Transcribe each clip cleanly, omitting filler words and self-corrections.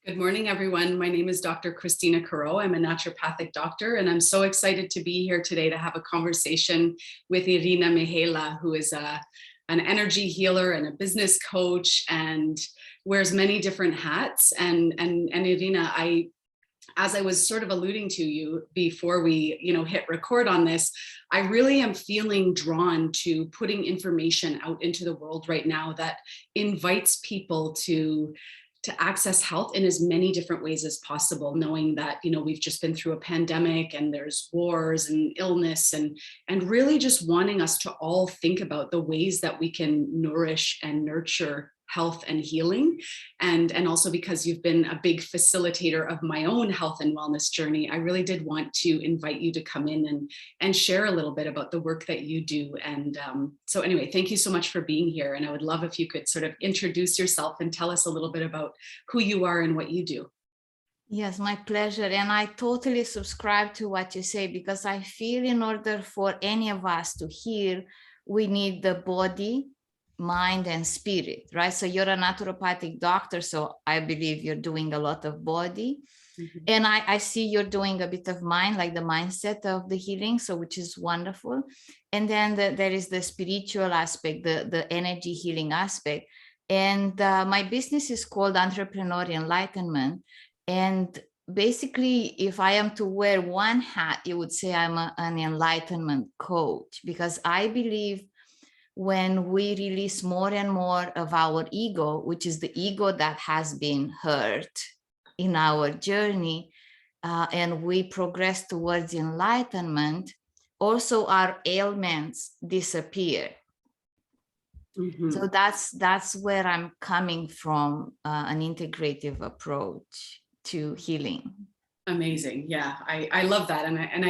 Good morning, everyone. My name is Dr. Christina Caro. I'm a naturopathic doctor, and I'm so excited to be here today to have a conversation with Irina Mihaela, who is an energy healer and a business coach and wears many different hats. And Irina, as I was sort of alluding to you before we, hit record on this, I really am feeling drawn to putting information out into the world right now that invites people to access health in as many different ways as possible, knowing that, we've just been through a pandemic and there's wars and illness and really just wanting us to all think about the ways that we can nourish and nurture health and healing. And also because you've been a big facilitator of my own health and wellness journey, I really did want to invite you to come in and share a little bit about the work that you do. And so anyway, thank you so much for being here. And I would love if you could sort of introduce yourself and tell us a little bit about who you are and what you do. Yes, my pleasure. And I totally subscribe to what you say, because I feel in order for any of us to heal, we need the body, mind, and spirit, right? So you're a naturopathic doctor, so I believe you're doing a lot of body. Mm-hmm. And I see you're doing a bit of mind, like the mindset of the healing, so which is wonderful. And then there is the spiritual aspect, the energy healing aspect. And my business is called Entrepreneur Enlightenment. And basically, if I am to wear one hat, you would say I'm an enlightenment coach, because I believe when we release more and more of our ego, which is the ego that has been hurt in our journey, and we progress towards enlightenment, also our ailments disappear. Mm-hmm. So that's where I'm coming from, an integrative approach to healing. Amazing. Yeah, I love that. And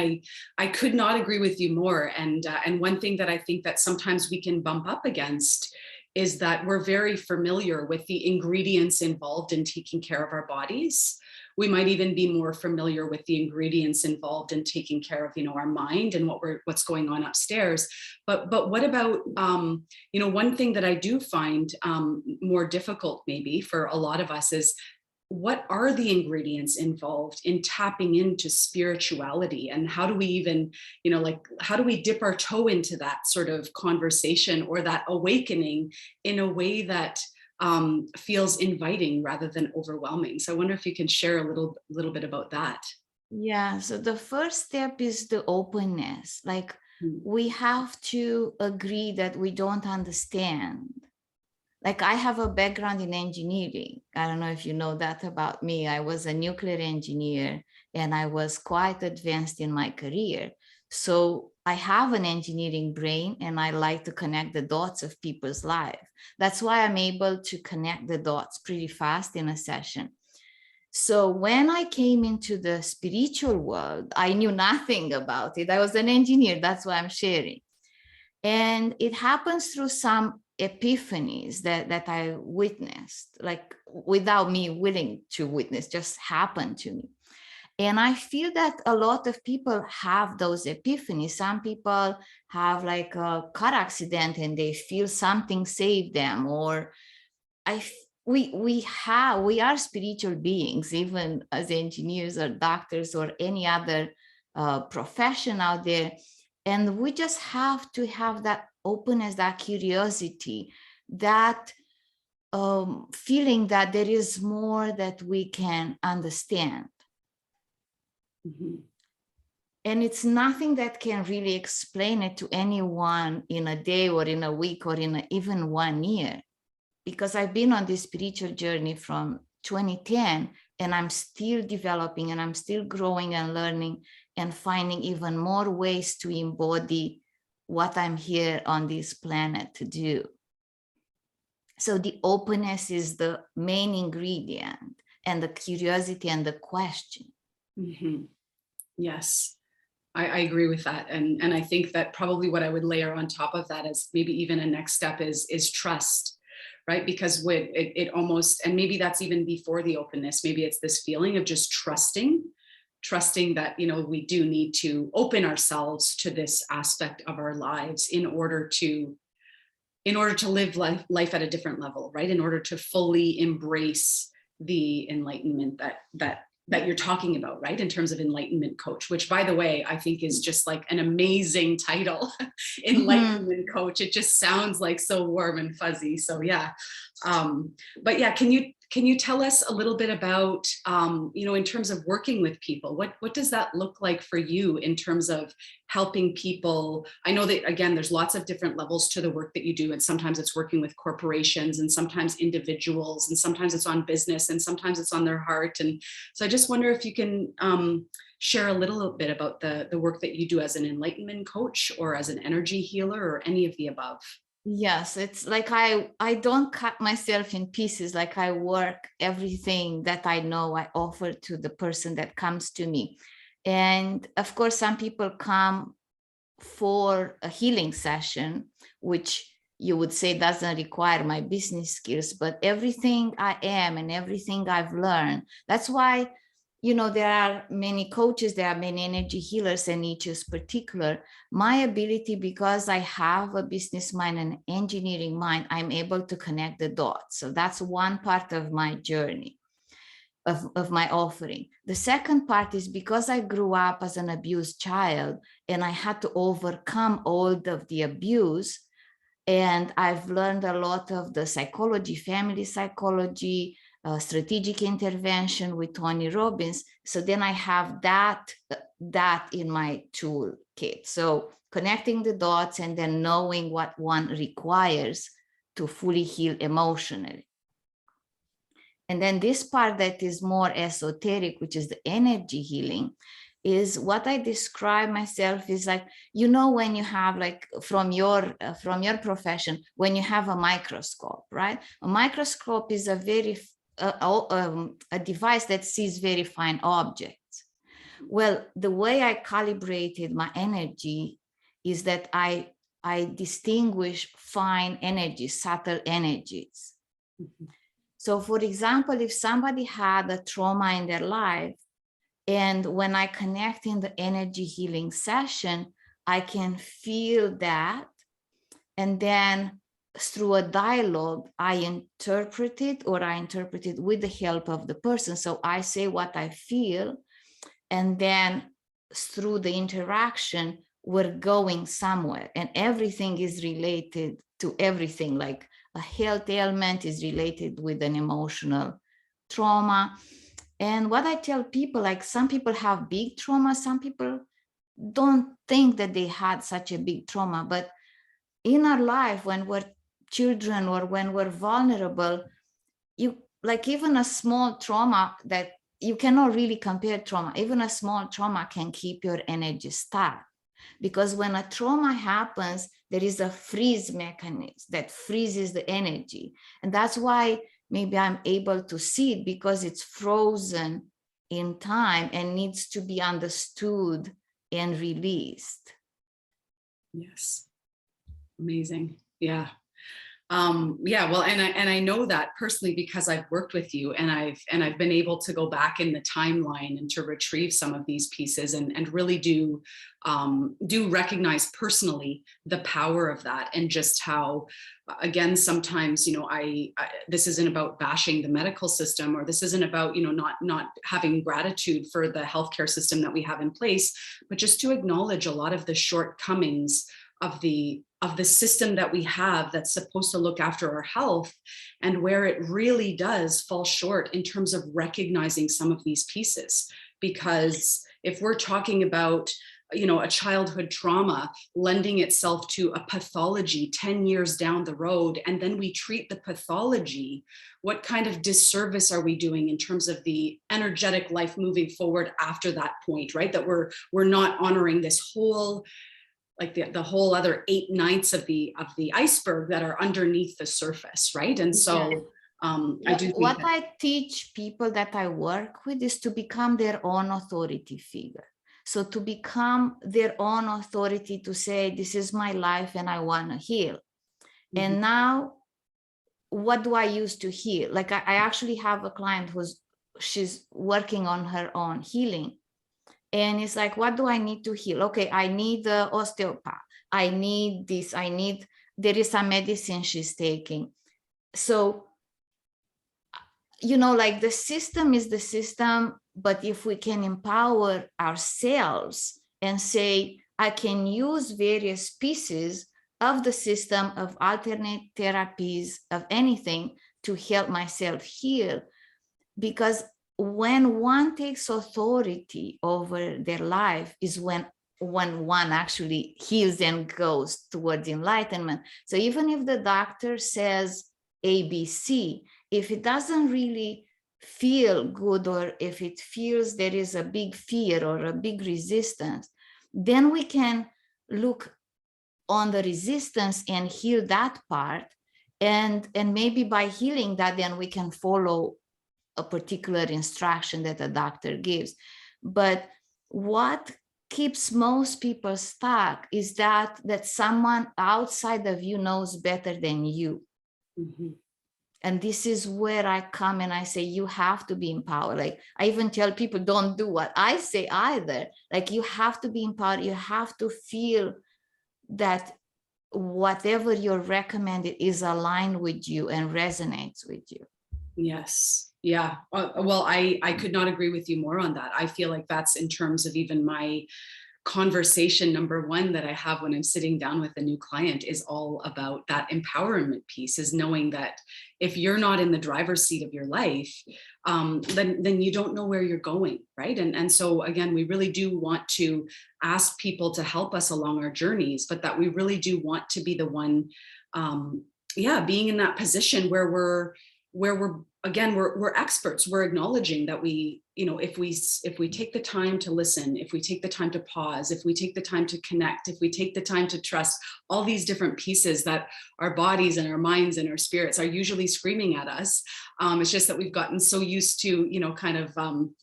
I could not agree with you more. And one thing that I think that sometimes we can bump up against is that we're very familiar with the ingredients involved in taking care of our bodies. We might even be more familiar with the ingredients involved in taking care of, our mind and what's going on upstairs. But what about, one thing that I do find more difficult maybe for a lot of us is, what are the ingredients involved in tapping into spirituality, and how do we even, how do we dip our toe into that sort of conversation or that awakening in a way that feels inviting rather than overwhelming? So I wonder if you can share a little bit about that. Yeah, so the first step is the openness. Like, we have to agree that we don't understand. Like, I have a background in engineering. I don't know if you know that about me. I was a nuclear engineer and I was quite advanced in my career. So I have an engineering brain and I like to connect the dots of people's lives. That's why I'm able to connect the dots pretty fast in a session. So when I came into the spiritual world, I knew nothing about it. I was an engineer. That's why I'm sharing. And it happens through some epiphanies that I witnessed, like without me willing to witness, just happened to me. And I feel that a lot of people have those epiphanies. Some people have like a car accident and they feel something saved them, or we are spiritual beings, even as engineers or doctors or any other profession out there. And we just have to have that openness, that curiosity, that feeling that there is more that we can understand. Mm-hmm. And it's nothing that can really explain it to anyone in a day or in a week or in even 1 year. Because I've been on this spiritual journey from 2010, and I'm still developing and I'm still growing and learning and finding even more ways to embody what I'm here on this planet to do. So the openness is the main ingredient, and the curiosity and the question. Mm-hmm. Yes, I agree with that. And I think that probably what I would layer on top of that is maybe even a next step is trust, right? Because when it almost, and maybe that's even before the openness, maybe it's this feeling of just trusting that, we do need to open ourselves to this aspect of our lives in order to live life at a different level, right? In order to fully embrace the enlightenment that you're talking about, right? In terms of enlightenment coach, which, by the way, I think is just like an amazing title, enlightenment coach. It just sounds like so warm and fuzzy. So yeah, but yeah, can you tell us a little bit about, in terms of working with people, what does that look like for you in terms of helping people? I know that, again, there's lots of different levels to the work that you do. And sometimes it's working with corporations, and sometimes individuals, and sometimes it's on business, and sometimes it's on their heart. And so I just wonder if you can share a little bit about the work that you do as an enlightenment coach or as an energy healer or any of the above. Yes, it's like I don't cut myself in pieces. Like I work everything that I know, I offer to the person that comes to me. And of course, some people come for a healing session, which you would say doesn't require my business skills, but everything I am and everything I've learned. That's why, there are many coaches, there are many energy healers, and each is particular. My ability, because I have a business mind and engineering mind, I'm able to connect the dots. So that's one part of my journey, of my offering. The second part is because I grew up as an abused child and I had to overcome all of the abuse. And I've learned a lot of the psychology, family psychology, strategic intervention with Tony Robbins. So then I have that in my toolkit. So connecting the dots and then knowing what one requires to fully heal emotionally. And then this part that is more esoteric, which is the energy healing, is what I describe myself is like, when you have, like, from your profession, when you have a microscope, right? A microscope is a device that sees very fine objects. Well, the way I calibrated my energy is that I distinguish fine energies, subtle energies. Mm-hmm. So for example, if somebody had a trauma in their life, and when I connect in the energy healing session, I can feel that. And then through a dialogue, I interpret it with the help of the person. So I say what I feel. And then through the interaction, we're going somewhere. And everything is related to everything. Like a health ailment is related with an emotional trauma. And what I tell people, like, some people have big trauma, some people don't think that they had such a big trauma. But in our life, when we're children or when we're vulnerable, even a small trauma that you cannot really compare trauma, even a small trauma can keep your energy stuck. Because when a trauma happens, there is a freeze mechanism that freezes the energy. And that's why maybe I'm able to see it, because it's frozen in time and needs to be understood and released. Yes. Amazing. Yeah. Well, and I know that personally because I've worked with you, and I've been able to go back in the timeline and to retrieve some of these pieces and really do recognize personally the power of that, and just how, again, sometimes, this isn't about bashing the medical system, or this isn't about, not having gratitude for the healthcare system that we have in place, but just to acknowledge a lot of the shortcomings of the system that we have that's supposed to look after our health, and where it really does fall short in terms of recognizing some of these pieces. Because if we're talking about, a childhood trauma lending itself to a pathology 10 years down the road, and then we treat the pathology, what kind of disservice are we doing in terms of the energetic life moving forward after that point, right? That we're not honoring this whole, like the whole other 8/9 of the iceberg that are underneath the surface, right? And so I do think what I teach people that I work with is to become their own authority figure. So to become their own authority, to say, this is my life and I want to heal. Mm-hmm. And now, what do I use to heal? Like I actually have a client she's working on her own healing. And it's like, what do I need to heal? Okay, I need the osteopath. I need this. There is some medicine she's taking. So like the system is the system, but if we can empower ourselves and say, I can use various pieces of the system, of alternate therapies, of anything to help myself heal. Because when one takes authority over their life is when one actually heals and goes towards enlightenment. So even if the doctor says ABC, if it doesn't really feel good, or if it feels there is a big fear or a big resistance, then we can look on the resistance and heal that part. And maybe by healing that, then we can follow a particular instruction that a doctor gives. But what keeps most people stuck is that someone outside of you knows better than you. Mm-hmm. And this is where I come and I say, you have to be empowered. Like I even tell people, don't do what I say either. Like you have to be empowered. You have to feel that whatever you're recommended is aligned with you and resonates with you. Yes. Yeah. Well, I could not agree with you more on that. I feel like that's in terms of even my conversation number one that I have when I'm sitting down with a new client is all about that empowerment piece, is knowing that if you're not in the driver's seat of your life, then you don't know where you're going, right? And so again, we really do want to ask people to help us along our journeys, but that we really do want to be the one, being in that position where we're again, we're experts. We're acknowledging that we, if we take the time to listen, if we take the time to pause, if we take the time to connect, if we take the time to trust, all these different pieces that our bodies and our minds and our spirits are usually screaming at us. It's just that we've gotten so used to, kind of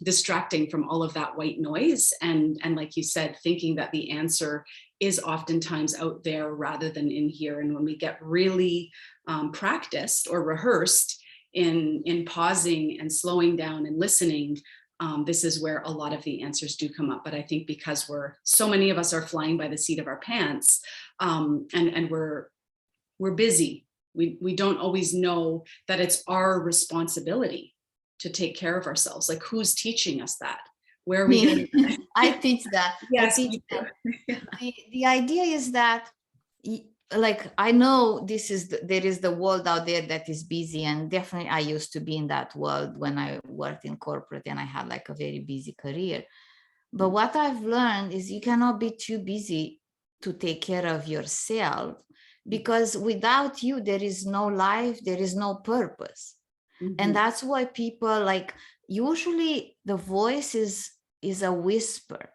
distracting from all of that white noise. And like you said, thinking that the answer is oftentimes out there rather than in here. And when we get really practiced or rehearsed in pausing and slowing down and listening, this is where a lot of the answers do come up. But I think because so many of us are flying by the seat of our pants, and we're busy, we don't always know that it's our responsibility to take care of ourselves. Like, who's teaching us that? Where are we getting that? I teach that. Yes, I teach that. The idea is that, like, I know there is the world out there that is busy, and definitely I used to be in that world when I worked in corporate and I had like a very busy career. But what I've learned is you cannot be too busy to take care of yourself, because without you, there is no life, there is no purpose. Mm-hmm. And that's why people, like, usually the voice is a whisper.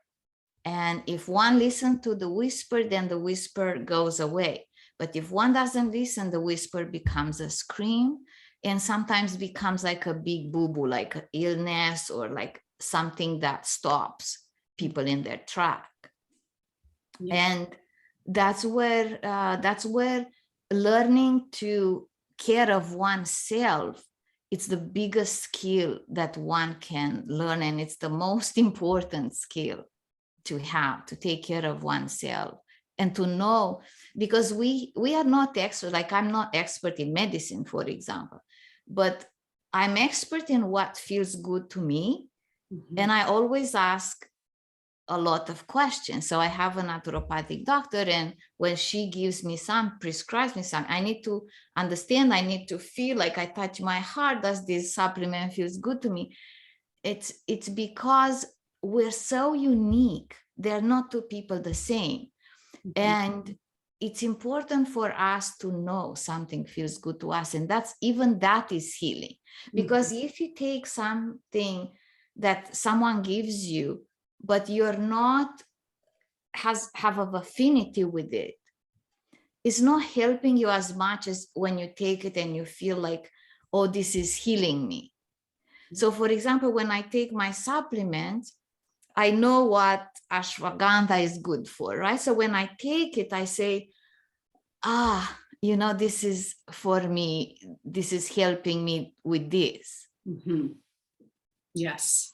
And if one listens to the whisper, then the whisper goes away. But if one doesn't listen, the whisper becomes a scream, and sometimes becomes like a big boo-boo, like an illness or like something that stops people in their track. Yeah. And that's where learning to care of oneself, it's the biggest skill that one can learn, and it's the most important skill to have, to take care of oneself and to know, because we are not experts. Like, I'm not expert in medicine, for example, but I'm expert in what feels good to me. Mm-hmm. And I always ask a lot of questions. So I have a naturopathic doctor, and when she gives me prescribes me some, I need to understand, I need to feel, like I touch my heart, does this supplement feels good to me? It's because we're so unique. They're not two people the same. Mm-hmm. And it's important for us to know something feels good to us. And that is healing. Because mm-hmm. if you take something that someone gives you, but you're not have an affinity with it, it's not helping you as much as when you take it and you feel like, oh, this is healing me. So for example, when I take my supplements, I know what ashwagandha is good for, right? So when I take it, I say, this is for me. This is helping me with this. Mm-hmm. Yes.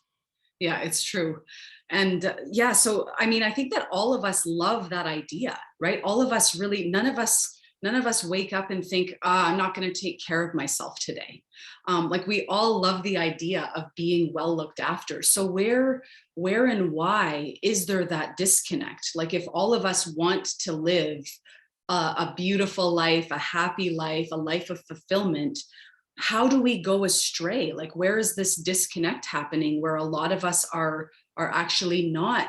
Yeah, it's true. And so, I mean, I think that all of us love that idea, right? All of us really, none of us none of us wake up and think, I'm not going to take care of myself today. Like we all love the idea of being well looked after. So where and why is there that disconnect? Like if all of us want to live a beautiful life, a happy life, a life of fulfillment, how do we go astray? Like where is this disconnect happening where a lot of us are actually not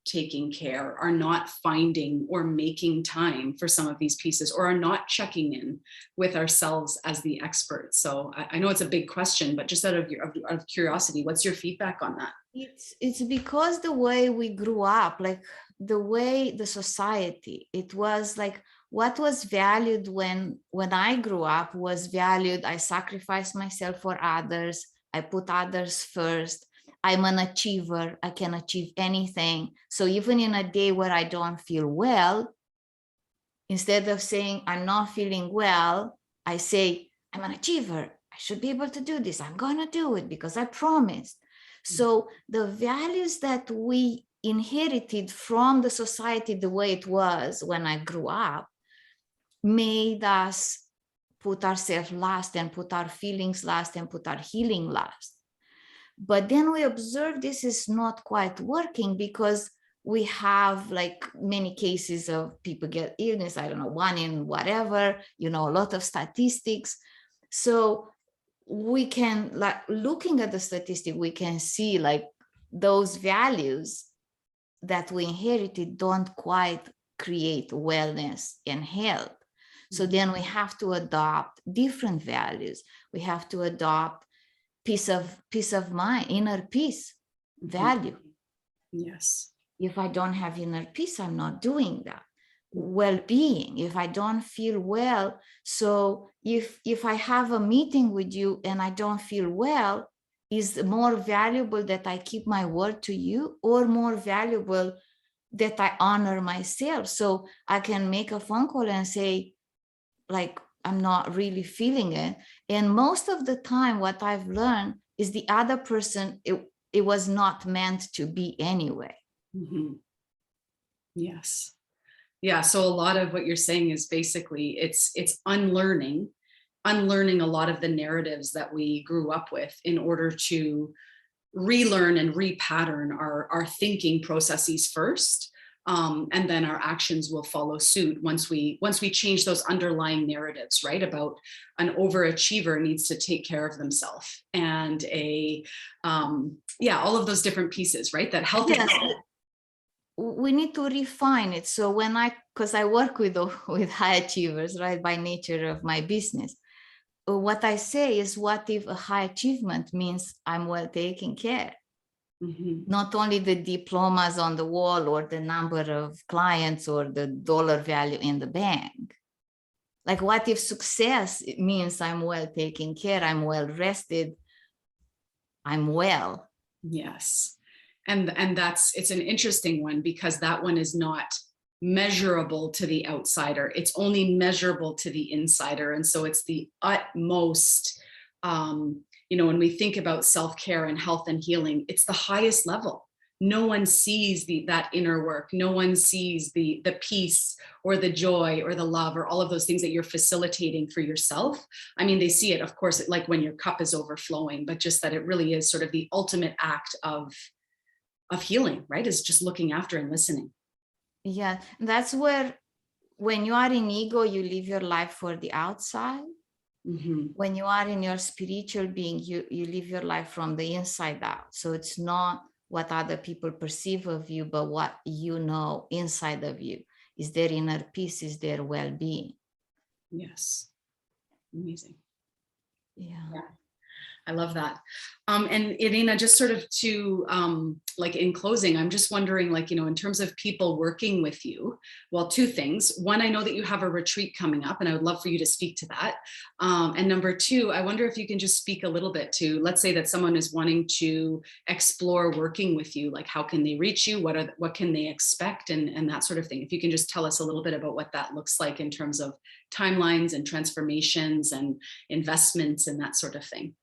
taking care, are not finding or making time for some of these pieces, or are not checking in with ourselves as the experts? So I know it's a big question, but just out of curiosity, what's your feedback on that? It's because the way we grew up, like the way the society, it was like what was valued when I grew up was valued. I sacrificed myself for others. I put others first. I'm an achiever. I can achieve anything. So even in a day where I don't feel well, instead of saying I'm not feeling well, I say I'm an achiever. I should be able to do this. I'm going to do it because I promised. So the values that we inherited from the society, the way it was when I grew up, made us put ourselves last and put our feelings last and put our healing last. But then we observe this is not quite working because we have like many cases of people get illness, I don't know, 1 in whatever, a lot of statistics. So we can, like looking at the statistic, we can see like those values that we inherited don't quite create wellness and health. So then we have to adopt different values. We have to adopt peace of mind, inner peace value. Yes. If I don't have inner peace, I'm not doing that. Well-being, if I don't feel well. So if I have a meeting with you and I don't feel well, is it more valuable that I keep my word to you, or more valuable that I honor myself? So I can make a phone call and say, like, I'm not really feeling it. And most of the time, what I've learned is the other person, it was not meant to be anyway. Mm-hmm. Yes. Yeah. So a lot of what you're saying is basically it's unlearning a lot of the narratives that we grew up with in order to relearn and repattern our thinking processes first. And then our actions will follow suit once we change those underlying narratives, right? About an overachiever needs to take care of themselves, and all of those different pieces, right? That health. Yes, we need to refine it. So because I work with high achievers, right, by nature of my business, what I say is, what if a high achievement means I'm well taken care? Mm-hmm. Not only the diplomas on the wall or the number of clients or the dollar value in the bank. Like, what if success means I'm well taken care, I'm well rested, I'm well? Yes. And it's an interesting one, because that one is not measurable to the outsider. It's only measurable to the insider. And so it's the utmost, when we think about self-care and health and healing, it's the highest level. No one sees that inner work. No one sees the peace or the joy or the love or all of those things that you're facilitating for yourself. I mean, they see it, of course, like when your cup is overflowing, but just that it really is sort of the ultimate act of healing, right? Is just looking after and listening. Yeah, that's where, when you are in ego, you live your life for the outside. Mm-hmm. When you are in your spiritual being, you live your life from the inside out. So it's not what other people perceive of you, but what you know inside of you. Is their inner peace, is their well-being. Yes. Amazing. Yeah. I love that. And Irina, just sort of to like in closing, I'm just wondering, like, in terms of people working with you, well, 2 things. One, I know that you have a retreat coming up, and I would love for you to speak to that. And number 2, I wonder if you can just speak a little bit to, let's say that someone is wanting to explore working with you, like how can they reach you? What can they expect, and that sort of thing. If you can just tell us a little bit about what that looks like in terms of timelines and transformations and investments and that sort of thing.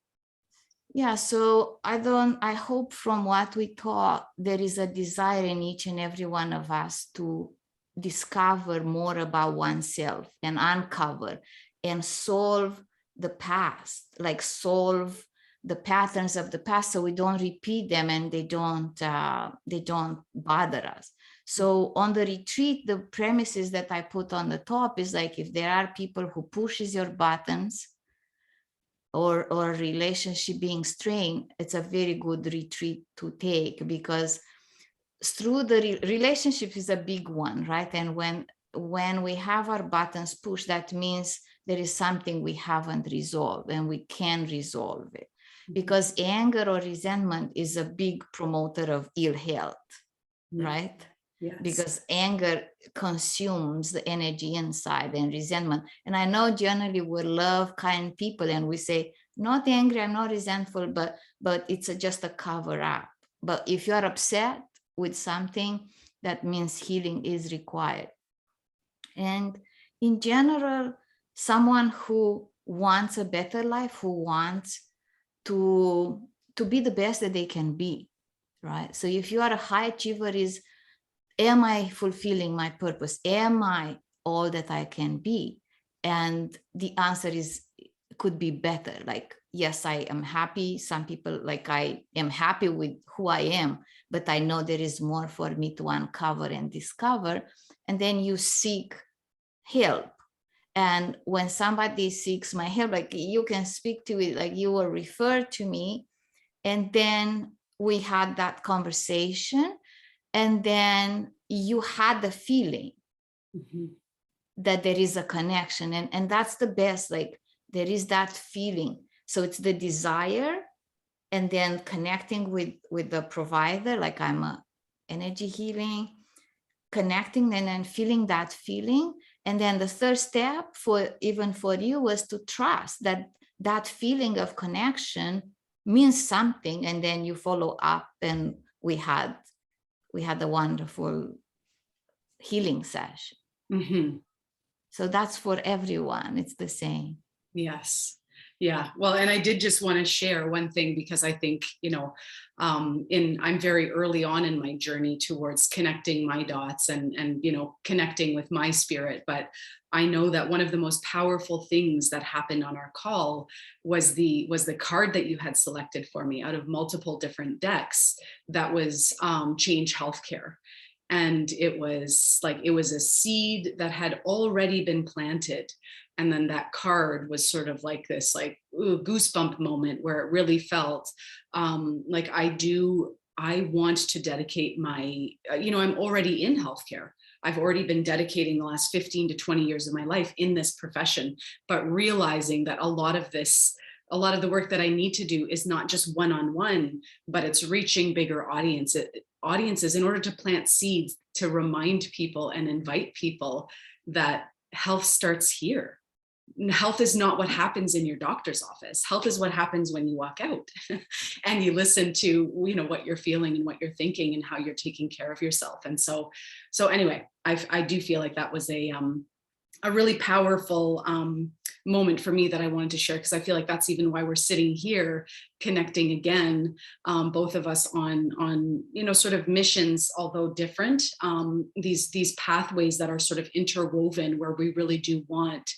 Yeah, so I hope from what we taught, there is a desire in each and every one of us to discover more about oneself and uncover and solve the past, like solve the patterns of the past, so we don't repeat them and they don't bother us. So on the retreat, the premises that I put on the top is like, if there are people who pushes your buttons, or a relationship being strained, it's a very good retreat to take, because through the relationship is a big one, right? And when we have our buttons pushed, that means there is something we haven't resolved and we can resolve it. Because anger or resentment is a big promoter of ill health, right? Yes. Because anger consumes the energy inside, and resentment. And I know generally we love kind people and we say, not angry, I'm not resentful, but it's just a cover up. But if you are upset with something, that means healing is required. And in general, someone who wants a better life, who wants to be the best that they can be, right? So if you are a high achiever, is, am I fulfilling my purpose? Am I all that I can be? And the answer is, could be better. Like, yes, I am happy. Some people, like, I am happy with who I am, but I know there is more for me to uncover and discover. And then you seek help. And when somebody seeks my help, like, you can speak to it, like you were referred to me, and then we had that conversation, and then you had the feeling that there is a connection, and that's the best. Like, there is that feeling. So it's the desire, and then connecting with the provider, like I'm a energy healing, connecting and then feeling that feeling. And then the third step for you was to trust that that feeling of connection means something, and then you follow up, and we had a wonderful healing session. So that's for everyone, it's the same. Yes. Yeah. Well, and I did just want to share one thing, because I think, I'm very early on in my journey towards connecting my dots and connecting with my spirit. But I know that one of the most powerful things that happened on our call was the card that you had selected for me out of multiple different decks. That was Change Healthcare. And it was a seed that had already been planted. And then that card was sort of like this, like, goosebump moment, where it really felt like I want to dedicate my, I'm already in healthcare. I've already been dedicating the last 15 to 20 years of my life in this profession, but realizing that a lot of the work that I need to do is not just one-on-one, but it's reaching bigger audiences in order to plant seeds, to remind people and invite people that health starts here. Health is not what happens in your doctor's office. Health is what happens when you walk out and you listen to, what you're feeling and what you're thinking and how you're taking care of yourself. And so anyway, I do feel like that was a really powerful moment for me that I wanted to share, because I feel like that's even why we're sitting here connecting again, both of us on sort of missions, although different, these pathways that are sort of interwoven, where we really do want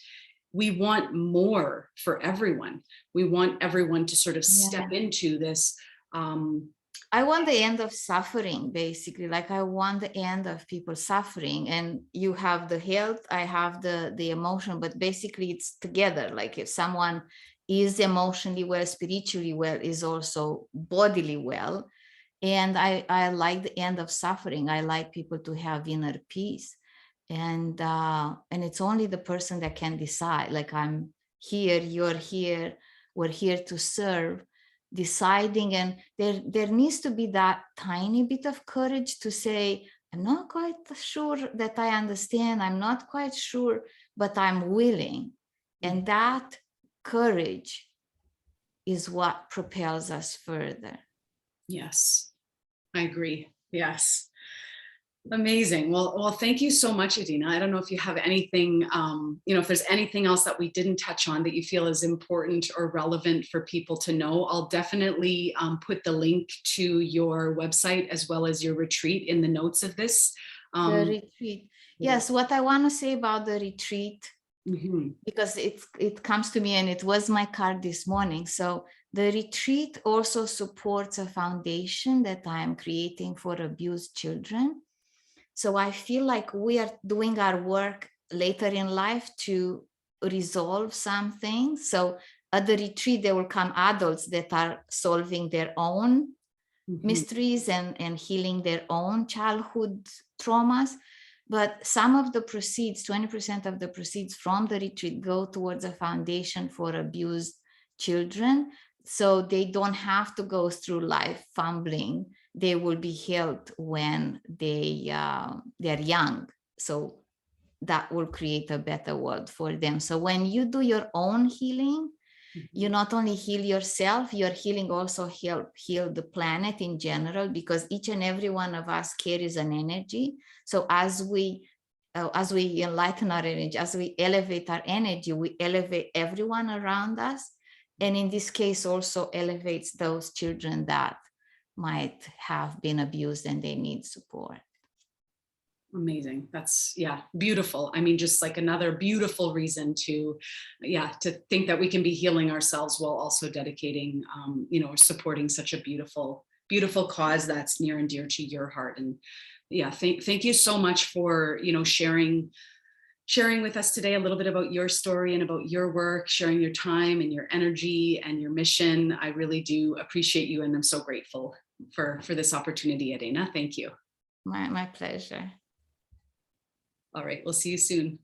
more for everyone. We want everyone to sort of step into this. I want the end of suffering, basically. Like, I want the end of people suffering. And you have the health, I have the emotion, but basically it's together. Like, if someone is emotionally well, spiritually well, is also bodily well. And I like the end of suffering. I like people to have inner peace. And it's only the person that can decide. Like, I'm here, you're here, we're here to serve, deciding. And there needs to be that tiny bit of courage to say, I'm not quite sure that I understand, I'm not quite sure, but I'm willing. And that courage is what propels us further. Yes, I agree. Yes. Amazing. Well, thank you so much, Irina. I don't know if you have anything, if there's anything else that we didn't touch on that you feel is important or relevant for people to know. I'll definitely put the link to your website as well as your retreat in the notes of this. The retreat. Yes, what I want to say about the retreat, because it comes to me and it was my card this morning. So the retreat also supports a foundation that I am creating for abused children. So I feel like we are doing our work later in life to resolve something. So at the retreat, there will come adults that are solving their own mysteries and healing their own childhood traumas. But some of the proceeds, 20% of the proceeds from the retreat, go towards a foundation for abused children. So they don't have to go through life fumbling. They will be healed when they're young. So that will create a better world for them. So when you do your own healing, you not only heal yourself, you're healing also heal the planet in general, because each and every one of us carries an energy. So as we enlighten our energy, as we elevate our energy, we elevate everyone around us. And in this case also elevates those children that might have been abused and they need support. Amazing. That's, yeah, beautiful. I mean, just like another beautiful reason to think that we can be healing ourselves while also dedicating, supporting such a beautiful, beautiful cause that's near and dear to your heart. And yeah, thank you so much for, sharing with us today a little bit about your story and about your work, sharing your time and your energy and your mission. I really do appreciate you, and I'm so grateful for this opportunity, Irina. Thank you. My pleasure. All right, we'll see you soon.